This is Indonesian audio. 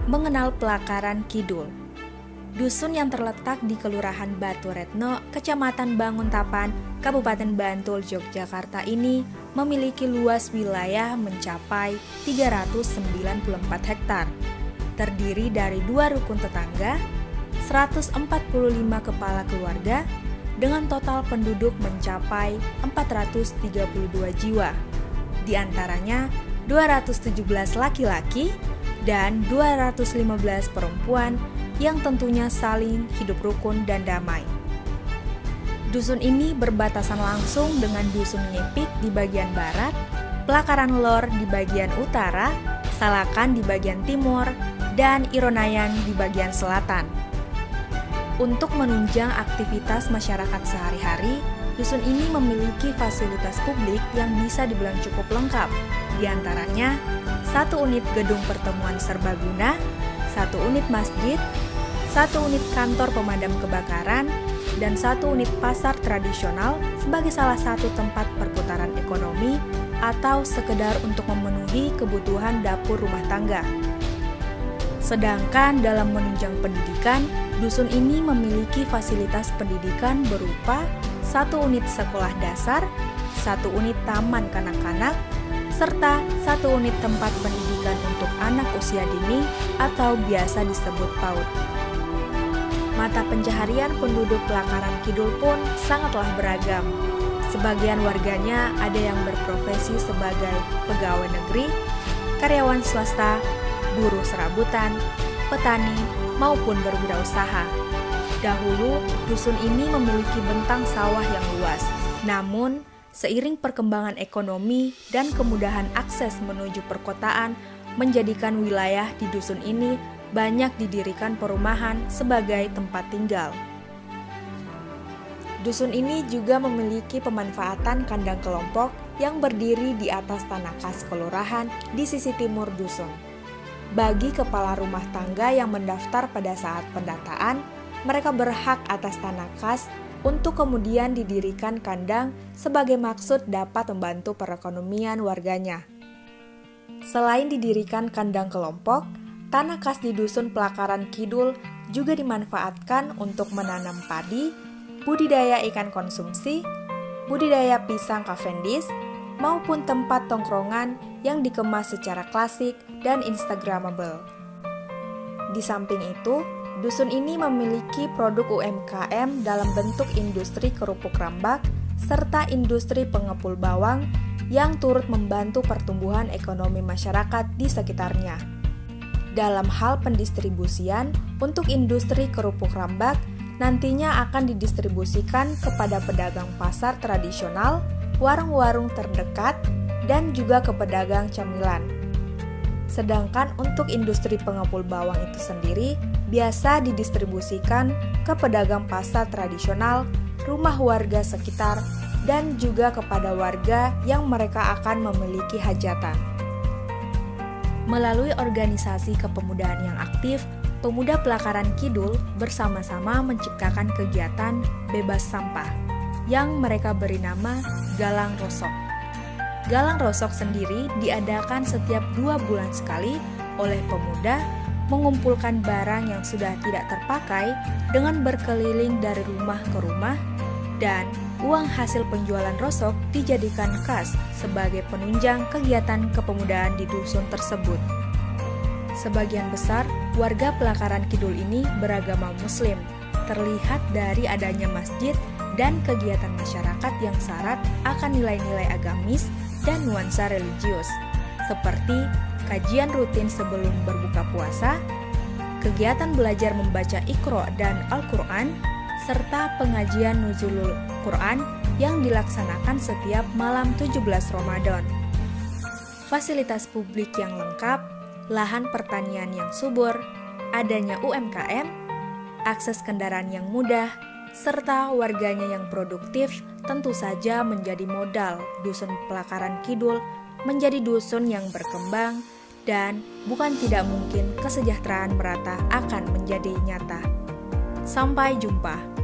mengenal Pelakaran Kidul. Dusun yang terletak di Kelurahan Batu Retno, Kecamatan Banguntapan, Kabupaten Bantul, Yogyakarta ini memiliki luas wilayah mencapai 394 hektar. Terdiri dari 2 rukun tetangga, 145 kepala keluarga, dengan total penduduk mencapai 432 jiwa. Di antaranya 217 laki-laki dan 215 perempuan yang tentunya saling hidup rukun dan damai. Dusun ini berbatasan langsung dengan Dusun Ngepik di bagian barat, Pelakaran Lor di bagian utara, Salakan di bagian timur, dan Ironayan di bagian selatan. Untuk menunjang aktivitas masyarakat sehari-hari, dusun ini memiliki fasilitas publik yang bisa dibilang cukup lengkap. Di antaranya, 1 unit gedung pertemuan serbaguna, 1 unit masjid, 1 unit kantor pemadam kebakaran, dan 1 unit pasar tradisional sebagai salah satu tempat perputaran ekonomi atau sekedar untuk memenuhi kebutuhan dapur rumah tangga. Sedangkan dalam menunjang pendidikan, dusun ini memiliki fasilitas pendidikan berupa 1 unit sekolah dasar, 1 unit taman kanak-kanak, serta 1 unit tempat pendidikan untuk anak usia dini atau biasa disebut PAUD. Mata pencaharian penduduk Pelakaran Kidul pun sangatlah beragam. Sebagian warganya ada yang berprofesi sebagai pegawai negeri, karyawan swasta, buruh serabutan, petani, maupun berwirausaha. Dahulu, dusun ini memiliki bentang sawah yang luas. Namun, seiring perkembangan ekonomi dan kemudahan akses menuju perkotaan menjadikan wilayah di dusun ini banyak didirikan perumahan sebagai tempat tinggal. Dusun ini juga memiliki pemanfaatan kandang kelompok yang berdiri di atas tanah kas kelurahan di sisi timur dusun. Bagi kepala rumah tangga yang mendaftar pada saat pendataan, mereka berhak atas tanah kas untuk kemudian didirikan kandang sebagai maksud dapat membantu perekonomian warganya. Selain didirikan kandang kelompok, tanah kas di Dusun Pelakaran Kidul juga dimanfaatkan untuk menanam padi, budidaya ikan konsumsi, budidaya pisang Cavendish, maupun tempat tongkrongan yang dikemas secara klasik dan instagramable. Di samping itu, dusun ini memiliki produk UMKM dalam bentuk industri kerupuk rambak serta industri pengepul bawang yang turut membantu pertumbuhan ekonomi masyarakat di sekitarnya. Dalam hal pendistribusian, untuk industri kerupuk rambak nantinya akan didistribusikan kepada pedagang pasar tradisional, warung-warung terdekat, dan juga ke pedagang camilan. Sedangkan untuk industri pengepul bawang itu sendiri biasa didistribusikan ke pedagang pasar tradisional, rumah warga sekitar, dan juga kepada warga yang mereka akan memiliki hajatan. Melalui organisasi kepemudaan yang aktif, pemuda Pelakaran Kidul bersama-sama menciptakan kegiatan bebas sampah yang mereka beri nama Galang Rosok. Galang Rosok sendiri diadakan setiap 2 bulan sekali oleh pemuda mengumpulkan barang yang sudah tidak terpakai dengan berkeliling dari rumah ke rumah, dan uang hasil penjualan rosok dijadikan kas sebagai penunjang kegiatan kepemudaan di dusun tersebut. Sebagian besar warga Pelakaran Kidul ini beragama Muslim, terlihat dari adanya masjid dan kegiatan masyarakat yang syarat akan nilai-nilai agamis dan nuansa religius, seperti kajian rutin sebelum berbuka puasa, kegiatan belajar membaca Iqra dan Al-Quran, serta pengajian Nuzulul Quran yang dilaksanakan setiap malam 17 Ramadan. Fasilitas publik yang lengkap, lahan pertanian yang subur, adanya UMKM, akses kendaraan yang mudah, serta warganya yang produktif tentu saja menjadi modal Dusun Pelakaran Kidul menjadi dusun yang berkembang, dan bukan tidak mungkin kesejahteraan merata akan menjadi nyata. Sampai jumpa.